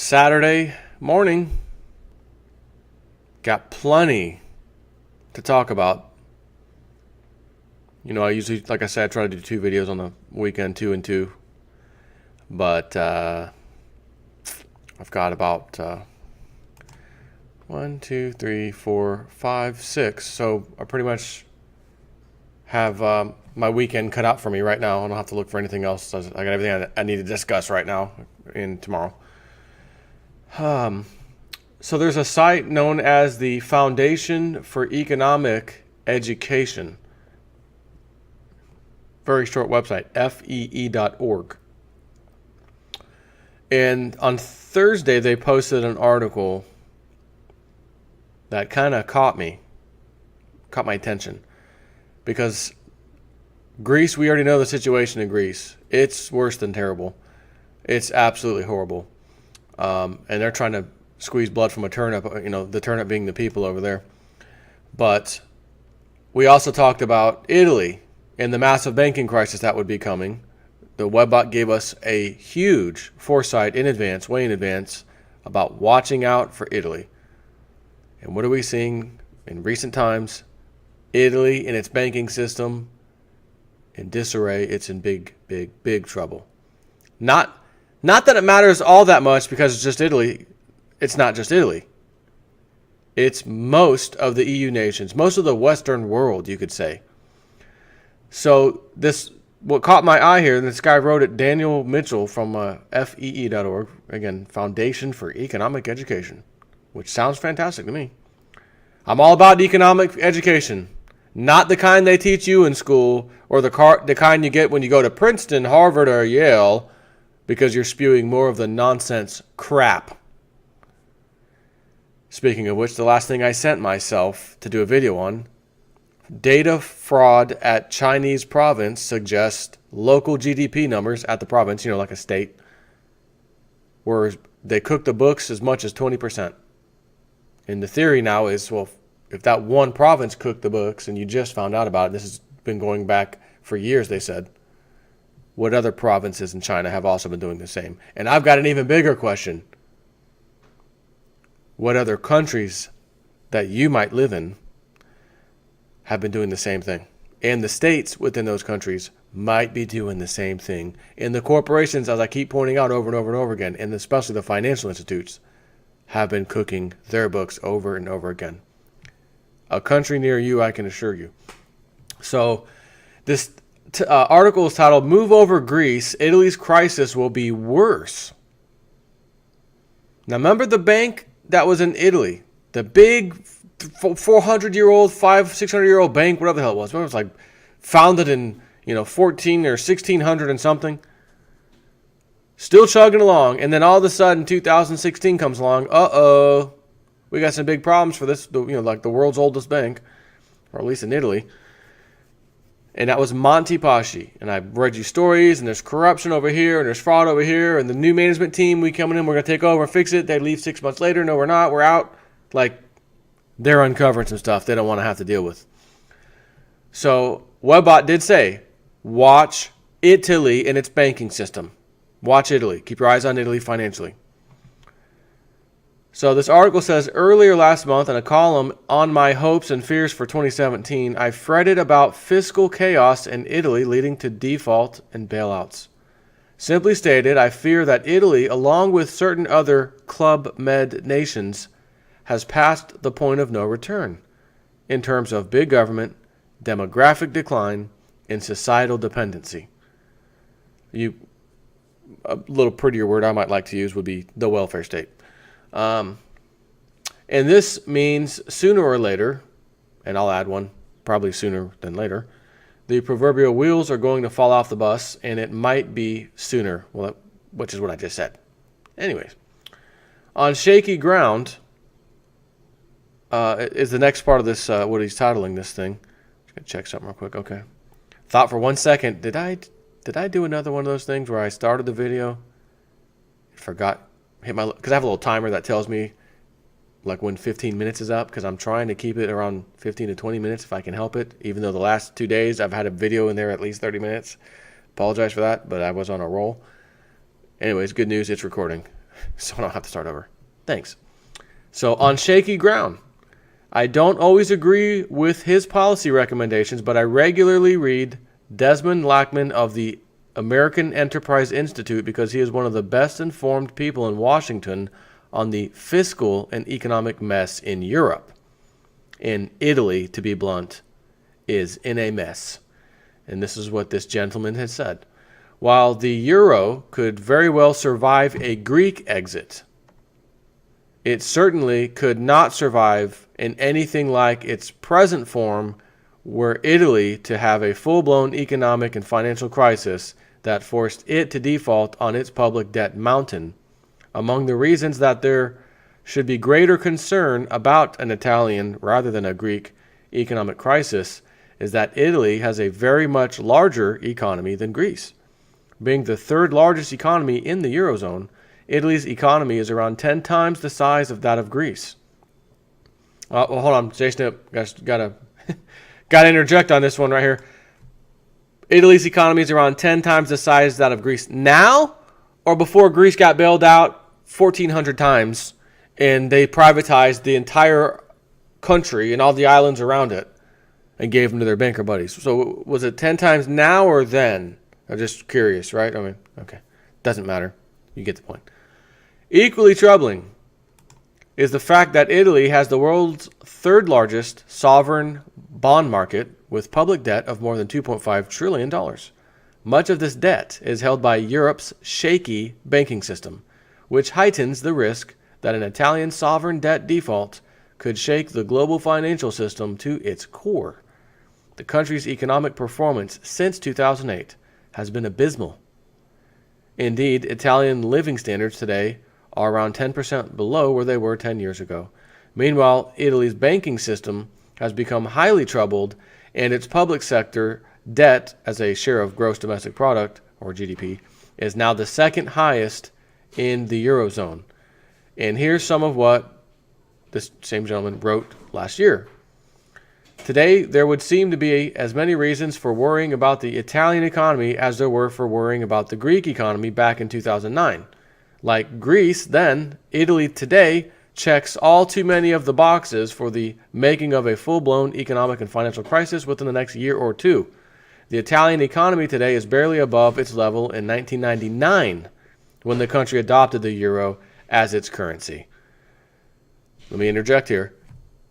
Saturday morning. Got plenty to talk about. I usually, like I said, I try to do 2 videos on the weekend, 2 and 2. But I've got about 1, 2, 3, 4, 5, 6. So I pretty much have my weekend cut out for me right now. I don't have to look for anything else. I got everything I need to discuss right now and tomorrow. So there's a site known as the Foundation for Economic Education. Very short website, fee.org. And on Thursday, they posted an article that kind of caught my attention. Because Greece, we already know the situation in Greece. It's worse than terrible. It's absolutely horrible. And they're trying to squeeze blood from a turnip, the turnip being the people over there. But we also talked about Italy and the massive banking crisis that would be coming. The Webbot gave us a huge foresight in advance, way in advance, about watching out for Italy. And what are we seeing in recent times? Italy and its banking system in disarray. It's in big, big, big trouble. Not that it matters all that much because it's just Italy. It's not just Italy. It's most of the EU nations, most of the Western world, you could say. So what caught my eye here, this guy wrote it, Daniel Mitchell from fee.org, again, Foundation for Economic Education, which sounds fantastic to me. I'm all about economic education, not the kind they teach you in school or the kind you get when you go to Princeton, Harvard, or Yale, because you're spewing more of the nonsense crap. Speaking of which, the last thing I sent myself to do a video on, data fraud at Chinese province suggests local GDP numbers at the province, like a state, where they cook the books as much as 20%. And the theory now is, well, if that one province cooked the books and you just found out about it, this has been going back for years, they said, what other provinces in China have also been doing the same? And I've got an even bigger question. What other countries that you might live in have been doing the same thing? And the states within those countries might be doing the same thing. And the corporations, as I keep pointing out over and over and over again, and especially the financial institutes, have been cooking their books over and over again. A country near you, I can assure you. So this article is titled, Move Over Greece, Italy's Crisis Will Be Worse. Now remember the bank that was in Italy? The big 400-year-old, 600-year-old bank, whatever the hell it was. Remember, it was like founded in 14 or 1600 and something. Still chugging along. And then all of a sudden 2016 comes along. Uh-oh. We got some big problems for this, like the world's oldest bank, or at least in Italy. And that was Monte Paschi. And I read you stories, and there's corruption over here, and there's fraud over here, and the new management team, we coming in, we're going to take over and fix it. They leave 6 months later. No, we're not. We're out. They're uncovering some stuff they don't want to have to deal with. So Webbot did say, watch Italy and its banking system. Watch Italy. Keep your eyes on Italy financially. So this article says, earlier last month in a column on my hopes and fears for 2017, I fretted about fiscal chaos in Italy leading to default and bailouts. Simply stated, I fear that Italy, along with certain other Club Med nations, has passed the point of no return in terms of big government, demographic decline, and societal dependency. A little prettier word I might like to use would be the welfare state. And this means sooner or later, and I'll add one, probably sooner than later, the proverbial wheels are going to fall off the bus, and it might be sooner, which is what I just said. Anyways, on shaky ground is the next part of this, what he's titling this thing. Just going to check something real quick. Okay. Thought for 1 second, did I do another one of those things where I started the video, forgot, because I have a little timer that tells me when 15 minutes is up, because I'm trying to keep it around 15 to 20 minutes if I can help it, even though the last 2 days I've had a video in there at least 30 minutes. Apologize for that, but I was on a roll. Anyways, good news, it's recording. So I don't have to start over. Thanks. So on shaky ground. I don't always agree with his policy recommendations, but I regularly read Desmond Lackman of the American Enterprise Institute because he is one of the best informed people in Washington on the fiscal and economic mess in Europe. In Italy, to be blunt, is in a mess. And this is what this gentleman has said. While the euro could very well survive a Greek exit, it certainly could not survive in anything like its present form, were Italy to have a full-blown economic and financial crisis that forced it to default on its public debt mountain. Among the reasons that there should be greater concern about an Italian rather than a Greek economic crisis is that Italy has a very much larger economy than Greece. Being the third largest economy in the Eurozone, Italy's economy is around 10 times the size of that of Greece. Well, hold on, Jason, gotta interject on this one right here. Italy's economy is around 10 times the size of that of Greece now, or before Greece got bailed out 1,400 times and they privatized the entire country and all the islands around it and gave them to their banker buddies. So was it 10 times now or then? I'm just curious, right? I mean, okay. Doesn't matter. You get the point. Equally troubling is the fact that Italy has the world's third largest sovereign bond market with public debt of more than $2.5 trillion. Much of this debt is held by Europe's shaky banking system, which heightens the risk that an Italian sovereign debt default could shake the global financial system to its core. The country's economic performance since 2008 has been abysmal. Indeed, Italian living standards today are around 10% below where they were 10 years ago. Meanwhile, Italy's banking system has become highly troubled, and its public sector debt as a share of gross domestic product, or GDP, is now the second highest in the Eurozone. And here's some of what this same gentleman wrote last year. Today, there would seem to be as many reasons for worrying about the Italian economy as there were for worrying about the Greek economy back in 2009. Like Greece then, Italy today checks all too many of the boxes for the making of a full-blown economic and financial crisis within the next year or two. The Italian economy today is barely above its level in 1999 when the country adopted the euro as its currency. Let me interject here.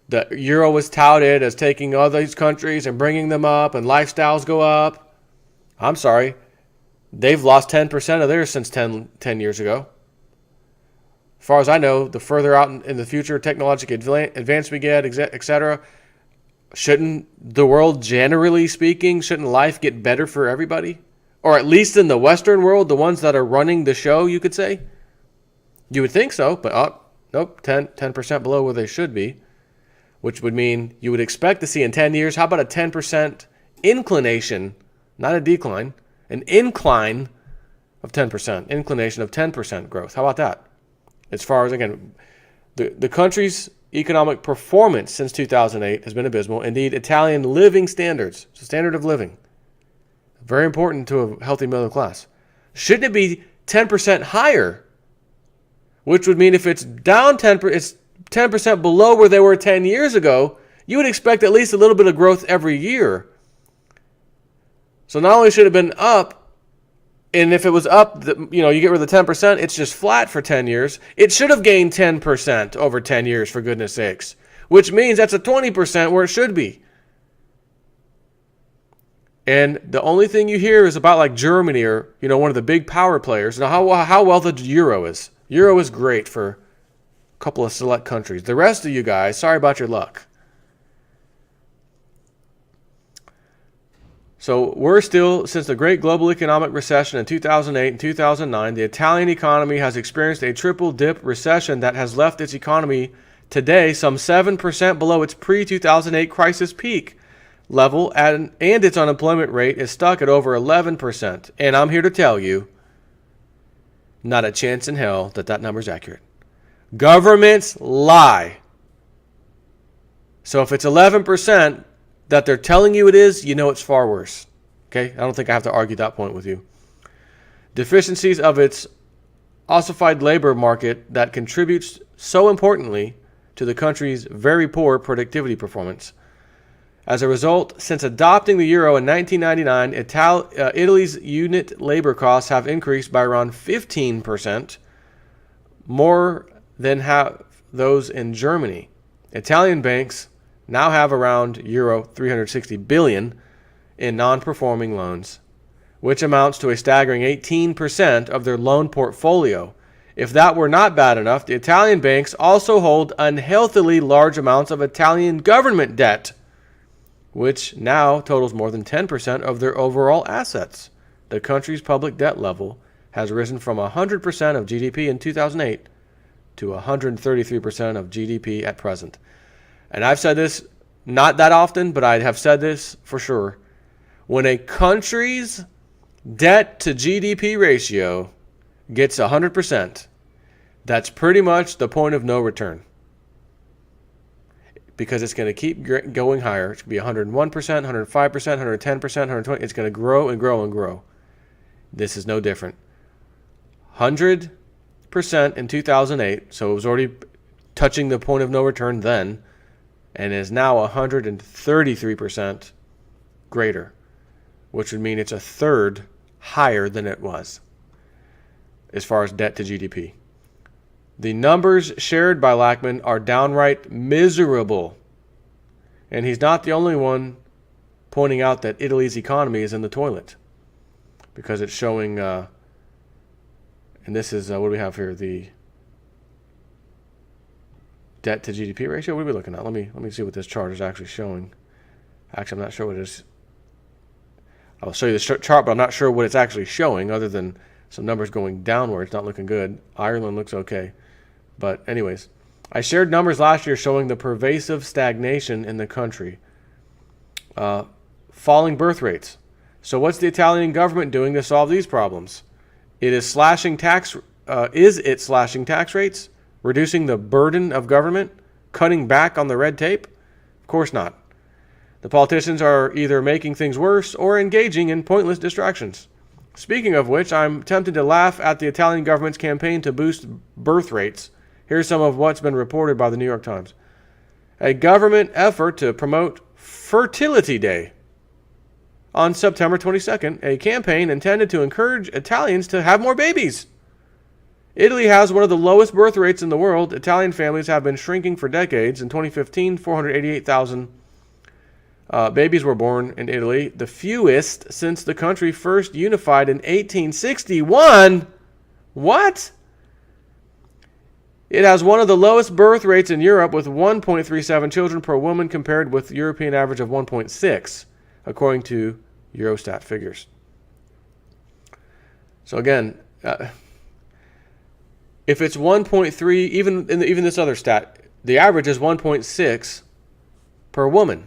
The euro was touted as taking all these countries and bringing them up, and lifestyles go up. I'm sorry. They've lost 10% of theirs since 10 years ago. As far as I know, the further out in the future technological advance we get, etc., shouldn't the world, generally speaking, shouldn't life get better for everybody? Or at least in the Western world, the ones that are running the show, you could say? You would think so, but nope, 10% below where they should be, which would mean you would expect to see in 10 years, how about a 10% inclination, not a decline, an incline of 10%, inclination of 10% growth. How about that? As far as, again, the country's economic performance since 2008 has been abysmal. Indeed, Italian living standards, so standard of living, very important to a healthy middle class. Shouldn't it be 10% higher? Which would mean if it's down 10%, it's 10% below where they were 10 years ago, you would expect at least a little bit of growth every year. So not only should it have been up, and if it was up, you get rid of the 10%, it's just flat for 10 years. It should have gained 10% over 10 years, for goodness sakes. Which means that's a 20% where it should be. And the only thing you hear is about like Germany or, one of the big power players. Now, how well the euro is. Euro is great for a couple of select countries. The rest of you guys, sorry about your luck. So we're still, since the great global economic recession in 2008 and 2009, the Italian economy has experienced a triple-dip recession that has left its economy today some 7% below its pre-2008 crisis peak level, and its unemployment rate is stuck at over 11%. And I'm here to tell you, not a chance in hell that number's accurate. Governments lie. So if it's 11%, that they're telling you it is, it's far worse. Okay? I don't think I have to argue that point with you. Deficiencies of its ossified labor market that contributes so importantly to the country's very poor productivity performance. As a result, since adopting the euro in 1999, Italy's unit labor costs have increased by around 15%, more than half those in Germany. Italian banks now have around euro 360 billion in non-performing loans, which amounts to a staggering 18% of their loan portfolio. If that were not bad enough, the Italian banks also hold unhealthily large amounts of Italian government debt, which now totals more than 10% of their overall assets. The country's public debt level has risen from 100% of GDP in 2008 to 133% of GDP at present. And I've said this not that often, but I have said this for sure. When a country's debt to GDP ratio gets 100%, that's pretty much the point of no return. Because it's going to keep going higher. It's going to be 101%, 105%, 110%, 120%. It's going to grow and grow and grow. This is no different. 100% in 2008, so it was already touching the point of no return then, and is now 133% greater, which would mean it's a third higher than it was as far as debt to GDP. The numbers shared by Lachman are downright miserable. And he's not the only one pointing out that Italy's economy is in the toilet. Because it's showing, and this is, what do we have here? The debt to GDP ratio? What are we looking at? Let me see what this chart is actually showing. Actually, I'm not sure what it is. I'll show you the chart, but I'm not sure what it's actually showing other than some numbers going downward. It's not looking good. Ireland looks okay. But anyways, I shared numbers last year showing the pervasive stagnation in the country. Falling birth rates. So what's the Italian government doing to solve these problems? Is it slashing tax rates? Reducing the burden of government? Cutting back on the red tape? Of course not. The politicians are either making things worse or engaging in pointless distractions. Speaking of which, I'm tempted to laugh at the Italian government's campaign to boost birth rates. Here's some of what's been reported by the New York Times. A government effort to promote Fertility Day. On September 22nd, a campaign intended to encourage Italians to have more babies. Italy has one of the lowest birth rates in the world. Italian families have been shrinking for decades. In 2015, 488,000 babies were born in Italy, the fewest since the country first unified in 1861. What? It has one of the lowest birth rates in Europe with 1.37 children per woman compared with the European average of 1.6, according to Eurostat figures. So again, if it's 1.3, even this other stat, the average is 1.6 per woman.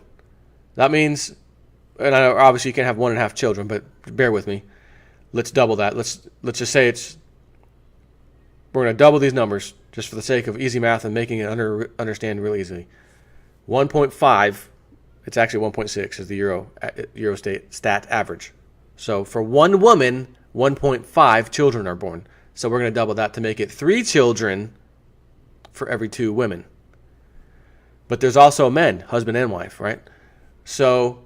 That means, and I know obviously you can't have 1.5 children, but bear with me. Let's double that. Let's just say we're going to double these numbers just for the sake of easy math and making it understand real easily. 1.5, it's actually 1.6 is the Eurostat average. So for one woman, 1.5 children are born. So we're going to double that to make it 3 children for every 2 women. But there's also men, husband and wife, right? So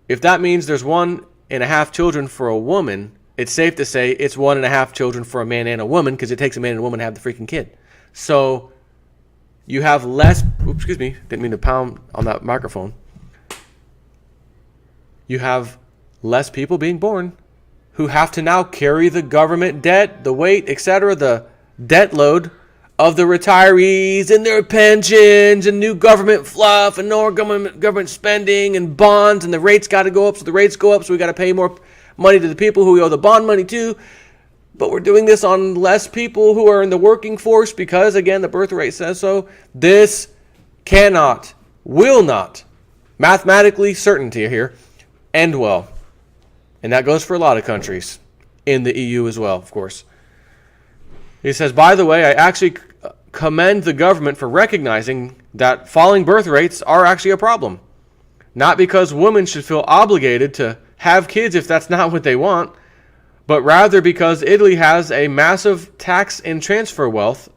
if that means there's 1.5 children for a woman, it's safe to say it's 1.5 children for a man and a woman because it takes a man and a woman to have the freaking kid. So you have less, excuse me, didn't mean to pound on that microphone. You have less people being born who have to now carry the government debt, the weight, etc., the debt load of the retirees and their pensions and new government fluff and more government spending and bonds, and the rates got to go up, so the rates go up, so we got to pay more money to the people who we owe the bond money to. But we're doing this on less people who are in the working force because, again, the birth rate says so. This cannot, will not, mathematically certainty here, end well. And that goes for a lot of countries in the EU as well, of course. He says, by the way, I actually commend the government for recognizing that falling birth rates are actually a problem. Not because women should feel obligated to have kids if that's not what they want, but rather because Italy has a massive tax and transfer wealth.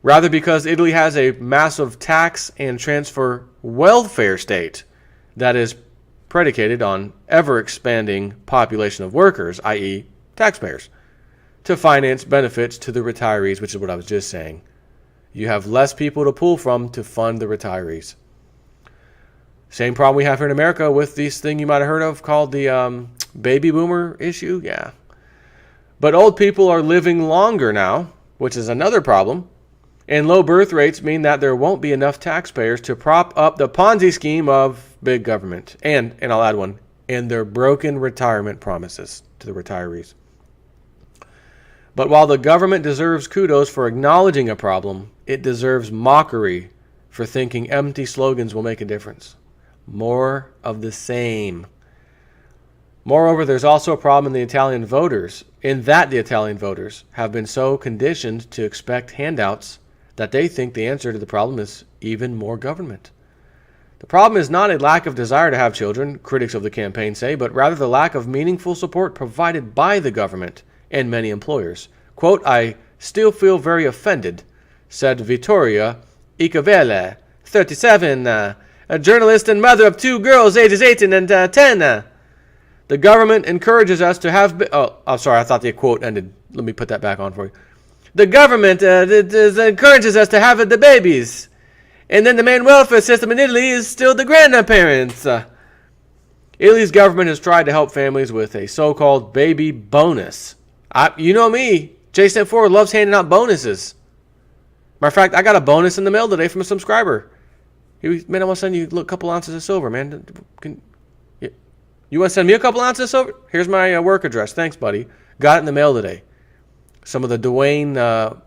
Rather because Italy has a massive tax and transfer welfare state that is predicated on ever-expanding population of workers, i.e. taxpayers, to finance benefits to the retirees, which is what I was just saying. You have less people to pull from to fund the retirees. Same problem we have here in America with this thing you might have heard of called the baby boomer issue. Yeah. But old people are living longer now, which is another problem. And low birth rates mean that there won't be enough taxpayers to prop up the Ponzi scheme of big government. And I'll add one, and their broken retirement promises to the retirees. But while the government deserves kudos for acknowledging a problem, it deserves mockery for thinking empty slogans will make a difference. More of the same. Moreover, there's also a problem in the Italian voters, in that the Italian voters have been so conditioned to expect handouts that they think the answer to the problem is even more government. The problem is not a lack of desire to have children, critics of the campaign say, but rather the lack of meaningful support provided by the government and many employers. Quote, "I still feel very offended," said Vittoria Icavele, 37, a journalist and mother of 2 girls, ages 18 and 10. The government encourages us to have... I'm sorry, I thought the quote ended. Let me put that back on for you. The government encourages us to have the babies. And then the main welfare system in Italy is still the grandparents. Italy's government has tried to help families with a so-called baby bonus. You know me, Jason Ford loves handing out bonuses. Matter of fact, I got a bonus in the mail today from a subscriber. Man, I want to send you a couple ounces of silver, man. You want to send me a couple ounces of silver? Here's my work address. Thanks, buddy. Got it in the mail today. Some of the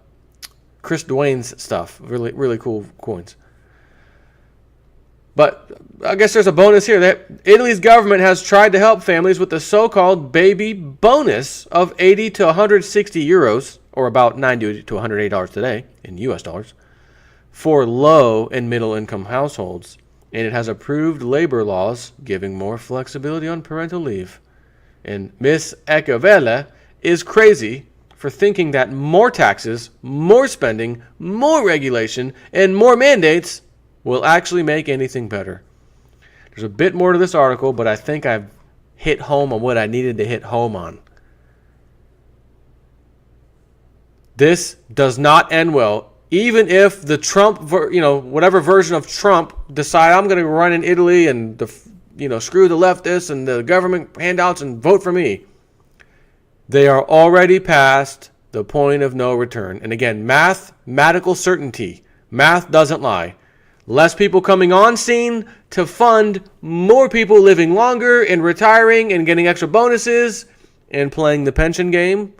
Chris Dwayne's stuff. Really, really cool coins. But I guess there's a bonus here. That Italy's government has tried to help families with the so-called baby bonus of 80 to 160 euros, or about $90 to $108 today in US dollars, for low and middle income households. And it has approved labor laws giving more flexibility on parental leave. And Miss Ecavella is crazy for thinking that more taxes, more spending, more regulation, and more mandates will actually make anything better. There's a bit more to this article, but I think I've hit home on what I needed to hit home on. This does not end well. Even if the Trump, whatever version of Trump decide I'm going to run in Italy and screw the leftists and the government handouts and vote for me, they are already past the point of no return. And again, mathematical certainty. Math doesn't lie. Less people coming on scene to fund more people living longer and retiring and getting extra bonuses and playing the pension game.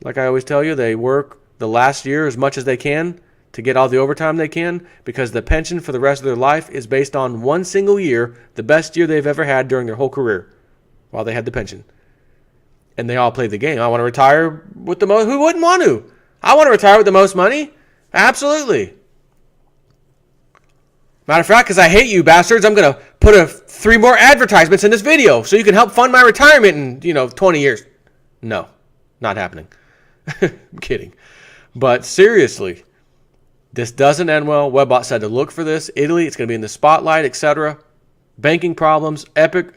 Like I always tell you, they work the last year as much as they can to get all the overtime they can, because the pension for the rest of their life is based on one single year, the best year they've ever had during their whole career while they had the pension. And they all play the game. I want to retire with the most. Who wouldn't want to? I want to retire with the most money. Absolutely. Matter of fact, because I hate you bastards, I'm going to put 3 more advertisements in this video so you can help fund my retirement in 20 years. No, not happening. I'm kidding. But seriously, this doesn't end well. Webbot said to look for this. Italy, it's going to be in the spotlight, etc. Banking problems, epic.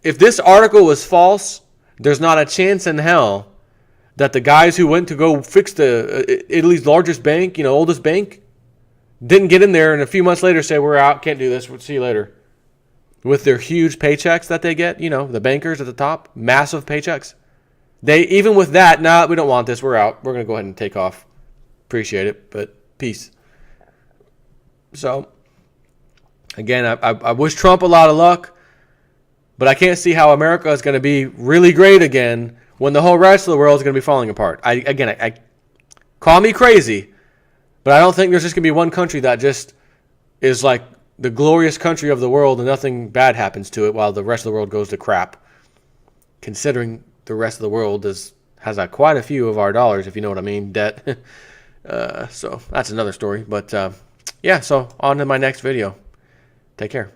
If this article was false, there's not a chance in hell that the guys who went to go fix the Italy's largest bank, oldest bank, didn't get in there and a few months later say, we're out, can't do this, we'll see you later. With their huge paychecks that they get, the bankers at the top, massive paychecks. They, even with that, nah, we don't want this, we're out. We're going to go ahead and take off. Appreciate it, but peace. So, again, I wish Trump a lot of luck, but I can't see how America is going to be really great again when the whole rest of the world is going to be falling apart. I call me crazy, but I don't think there's just going to be one country that just is like the glorious country of the world and nothing bad happens to it while the rest of the world goes to crap. Considering the rest of the world has quite a few of our dollars, if you know what I mean, debt. So that's another story. But yeah, so on to my next video. Take care.